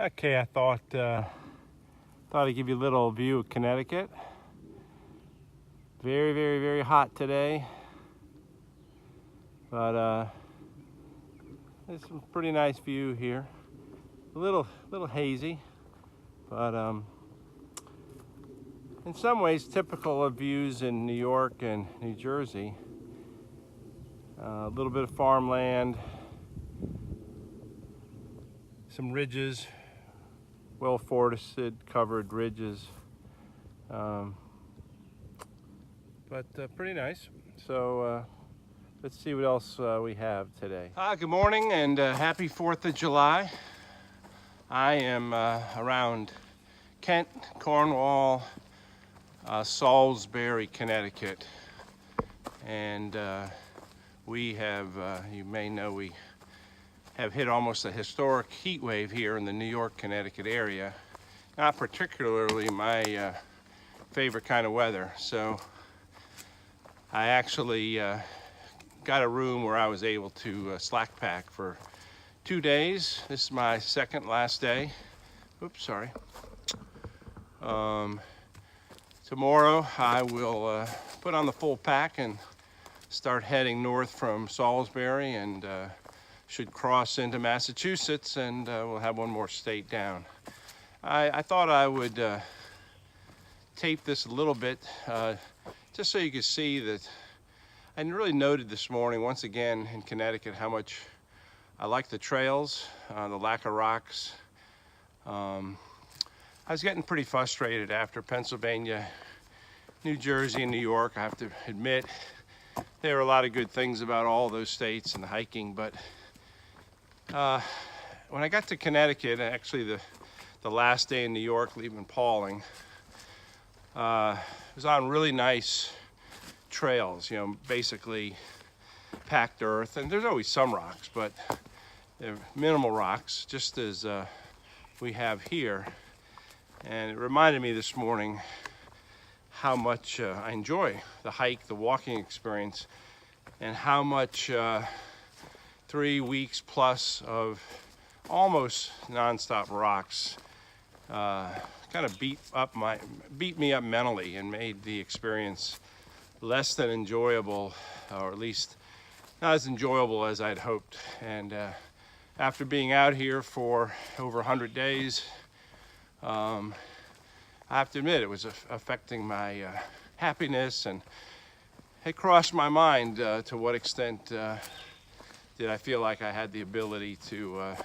Okay, I thought I'd give you a little view of Connecticut. Very, very, very hot today, but there's some pretty nice view here. A little hazy, but in some ways typical of views in New York and New Jersey. A little bit of farmland, some ridges, well forested, covered ridges, but pretty nice. So let's see what else we have today. Good morning and happy 4th of July. I am around Kent, Cornwall, Salisbury, Connecticut, and we have, you may know, we have hit almost a historic heat wave here in the New York, Connecticut area. Not particularly my favorite kind of weather. So I actually got a room where I was able to slack pack for 2 days. This is my second last day. Oops, sorry. Tomorrow I will put on the full pack and start heading north from Salisbury, and should cross into Massachusetts, and we'll have one more state down. I thought I would tape this a little bit just so you could see that I really noted this morning once again in Connecticut how much I like the trails, the lack of rocks. I was getting pretty frustrated after Pennsylvania, New Jersey, and New York. I have to admit there are a lot of good things about all those states and the hiking, but when I got to Connecticut, actually the last day in New York, leaving Pauling, it was on really nice trails, you know, basically packed earth, and there's always some rocks, but they're minimal rocks, just as we have here. And it reminded me this morning how much I enjoy the hike, the walking experience, and how much 3 weeks plus of almost nonstop rocks kind of beat me up mentally and made the experience less than enjoyable, or at least not as enjoyable as I'd hoped. And after being out here for over 100 days, I have to admit it was affecting my happiness, and it crossed my mind to what extent did I feel like I had the ability to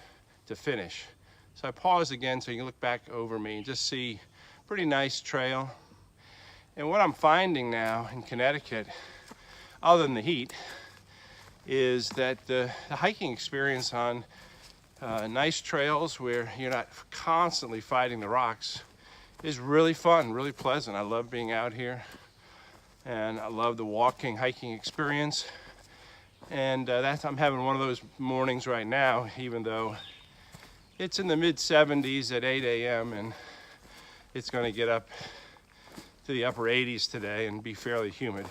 finish. So I paused again so you can look back over me and just see a pretty nice trail. And what I'm finding now in Connecticut, other than the heat, is that the hiking experience on nice trails where you're not constantly fighting the rocks is really fun, really pleasant. I love being out here, and I love the walking, hiking experience. And I'm having one of those mornings right now, even though it's in the mid-70s at 8 a.m. and it's going to get up to the upper 80s today and be fairly humid.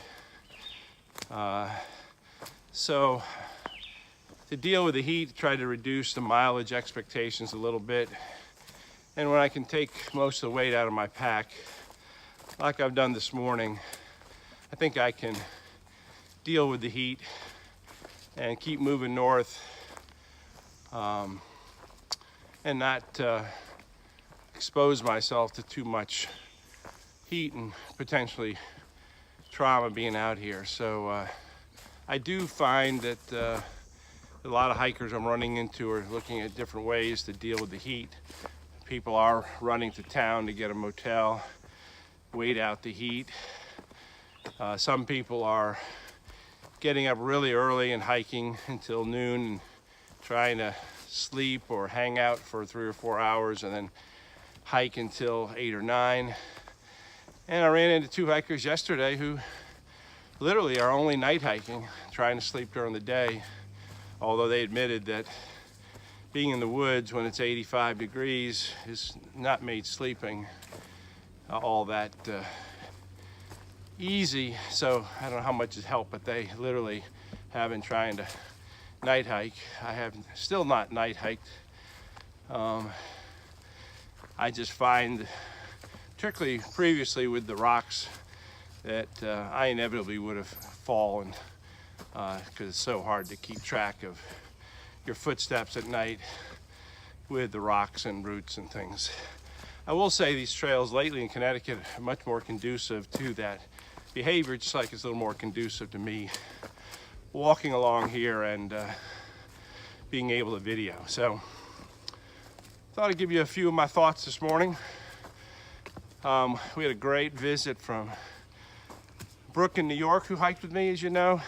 So to deal with the heat, try to reduce the mileage expectations a little bit. And when I can take most of the weight out of my pack, like I've done this morning, I think I can deal with the heat and keep moving north, and not expose myself to too much heat and potentially trauma being out here. So I do find that a lot of hikers I'm running into are looking at different ways to deal with the heat. People are running to town to get a motel, wait out the heat. Some people are getting up really early and hiking until noon and trying to sleep or hang out for 3 or 4 hours and then hike until 8 or 9. And I ran into 2 hikers yesterday who literally are only night hiking, trying to sleep during the day, although they admitted that being in the woods when it's 85 degrees is not made sleeping all that easy. So I don't know how much has helped, but they literally have been trying to night hike. I have still not night hiked. I just find, particularly previously with the rocks, that I inevitably would have fallen because it's so hard to keep track of your footsteps at night with the rocks and roots and things. I will say these trails lately in Connecticut are much more conducive to that behavior, just like it's a little more conducive to me walking along here and being able to video. So thought I'd give you a few of my thoughts this morning. We had a great visit from Brooke in New York, who hiked with me, as you know.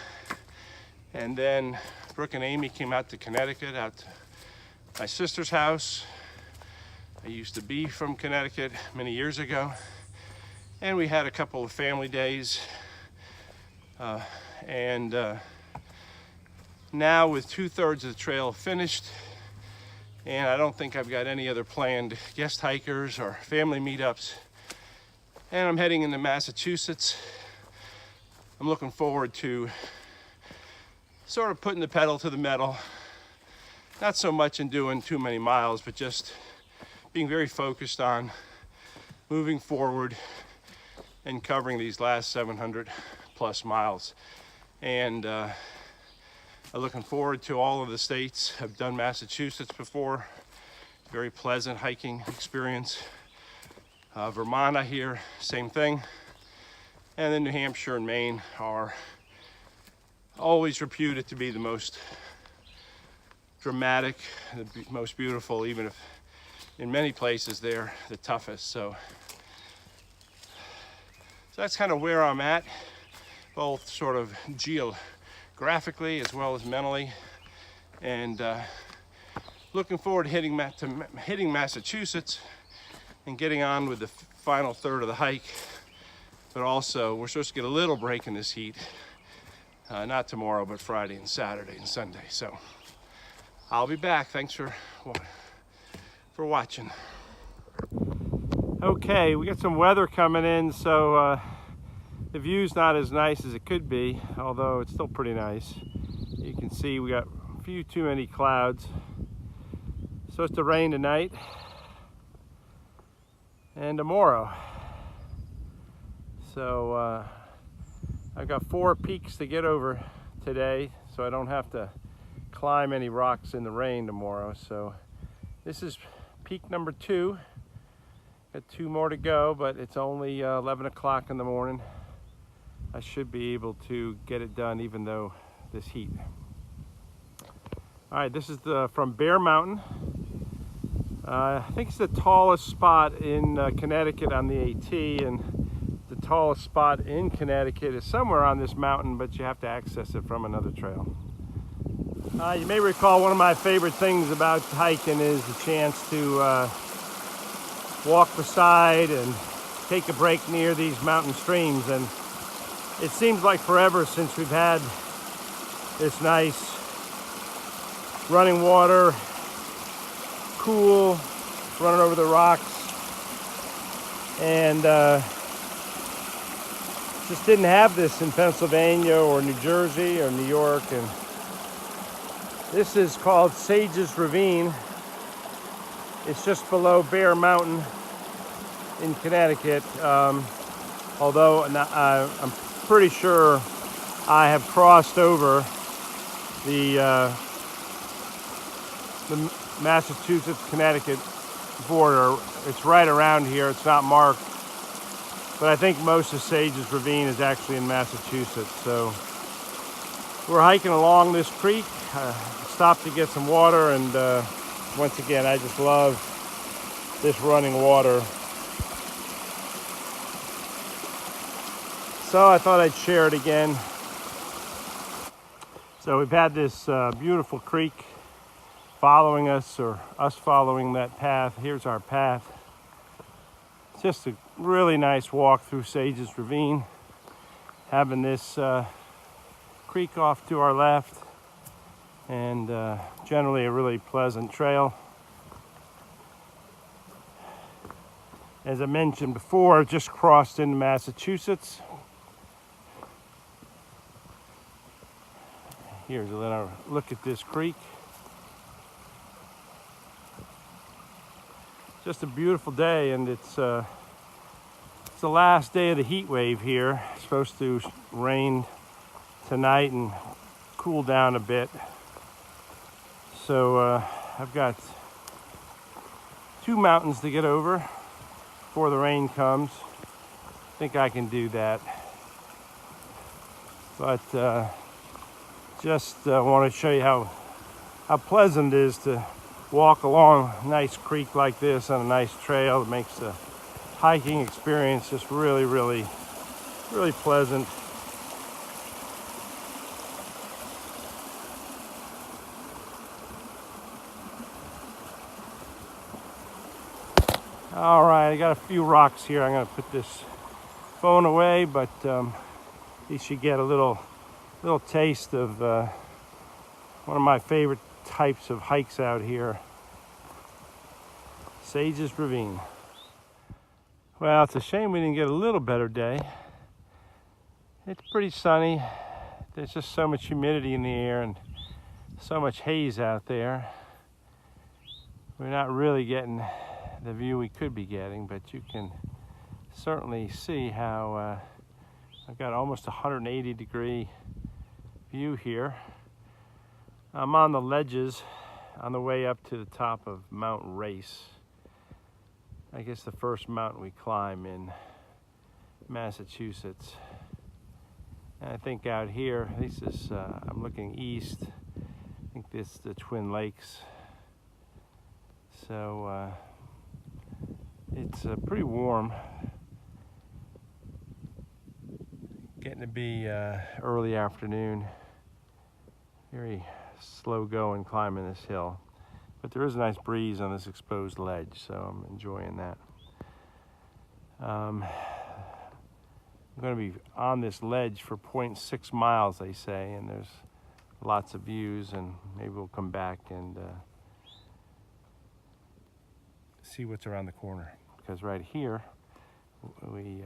And then Brooke and Amy came out to Connecticut, out to my sister's house. I used to be from Connecticut many years ago. And we had a couple of family days. Now with 2/3 of the trail finished, and I don't think I've got any other planned guest hikers or family meetups, and I'm heading into Massachusetts. I'm looking forward to sort of putting the pedal to the metal, not so much in doing too many miles, but just being very focused on moving forward and covering these last 700 plus miles. And I'm looking forward to all of the states. I've done Massachusetts before, very pleasant hiking experience. Vermont here, same thing. And then New Hampshire and Maine are always reputed to be the most dramatic, the most beautiful, even if in many places they're the toughest. So that's kind of where I'm at, both sort of geographically as well as mentally. And looking forward to hitting Massachusetts and getting on with the final third of the hike. But also, we're supposed to get a little break in this heat. Not tomorrow, but Friday and Saturday and Sunday. So I'll be back. Thanks for watching. Okay, we got some weather coming in, so the view's not as nice as it could be, although it's still pretty nice. You can see we got a few too many clouds. It's supposed to rain tonight and tomorrow. So I've got 4 peaks to get over today, so I don't have to climb any rocks in the rain tomorrow. So this is peak number 2. Got 2 more to go, but it's only 11 o'clock in the morning. I should be able to get it done even though this heat. All right, this is from Bear Mountain. I think it's the tallest spot in Connecticut on the AT, and the tallest spot in Connecticut is somewhere on this mountain, but you have to access it from another trail. You may recall one of my favorite things about hiking is the chance to walk beside and take a break near these mountain streams. And it seems like forever since we've had this nice running water, cool, running over the rocks, and just didn't have this in Pennsylvania or New Jersey or New York. And this is called Sages Ravine. It's just below Bear Mountain in Connecticut. Although I'm pretty sure I have crossed over the Massachusetts-Connecticut border. It's right around here. It's not marked. But I think most of Sages Ravine is actually in Massachusetts. So we're hiking along this creek. Stopped to get some water, and once again, I just love this running water. So I thought I'd share it again. So we've had this beautiful creek following us, or us following that path. Here's our path. It's just a really nice walk through Sages Ravine, having this creek off to our left, and generally a really pleasant trail. As I mentioned before, just crossed into Massachusetts. Here's a little look at this creek. Just a beautiful day, and it's the last day of the heat wave here. It's supposed to rain tonight and cool down a bit. So I've got 2 mountains to get over before the rain comes. I think I can do that. But just want to show you how pleasant it is to walk along a nice creek like this on a nice trail. It makes the hiking experience just really, really, really pleasant. All right, I got a few rocks here. I'm gonna put this phone away, but at least you get a little taste of one of my favorite types of hikes out here, Sages Ravine. Well, it's a shame we didn't get a little better day. It's pretty sunny. There's just so much humidity in the air and so much haze out there. We're not really getting the view we could be getting, but you can certainly see how I've got almost 180-degree view here. I'm on the ledges on the way up to the top of Mount Race. I guess the first mountain we climb in Massachusetts. And I think out here, this is, I'm looking east, I think this is the Twin Lakes. So it's pretty warm. Getting to be early afternoon. Very slow going climbing this hill, but there is a nice breeze on this exposed ledge, so I'm enjoying that. I'm going to be on this ledge for 0.6 miles, they say, and there's lots of views, and maybe we'll come back and see what's around the corner, because right here we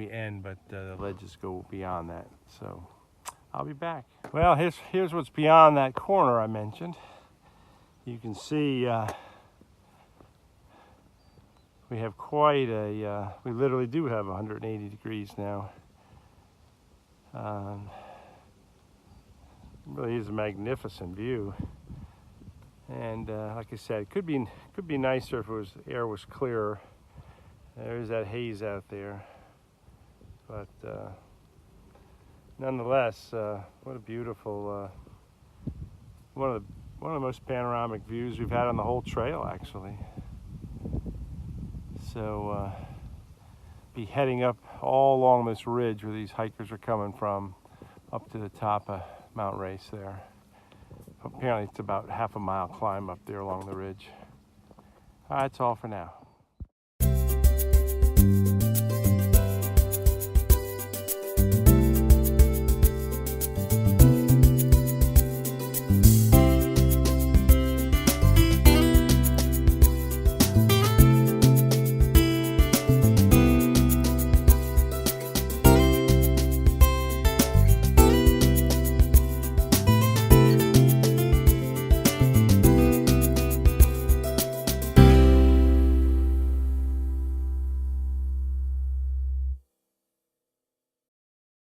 end, but the ledges go beyond that. So I'll be back. Well, here's what's beyond that corner I mentioned. You can see we have quite a, we literally do have 180 degrees now. It really is a magnificent view. And like I said, it could be nicer if the air was clearer. There's that haze out there. But nonetheless, what a beautiful, one of the most panoramic views we've had on the whole trail, actually. So be heading up all along this ridge where these hikers are coming from, up to the top of Mount Race there. Apparently it's about half a mile climb up there along the ridge. That's all for now.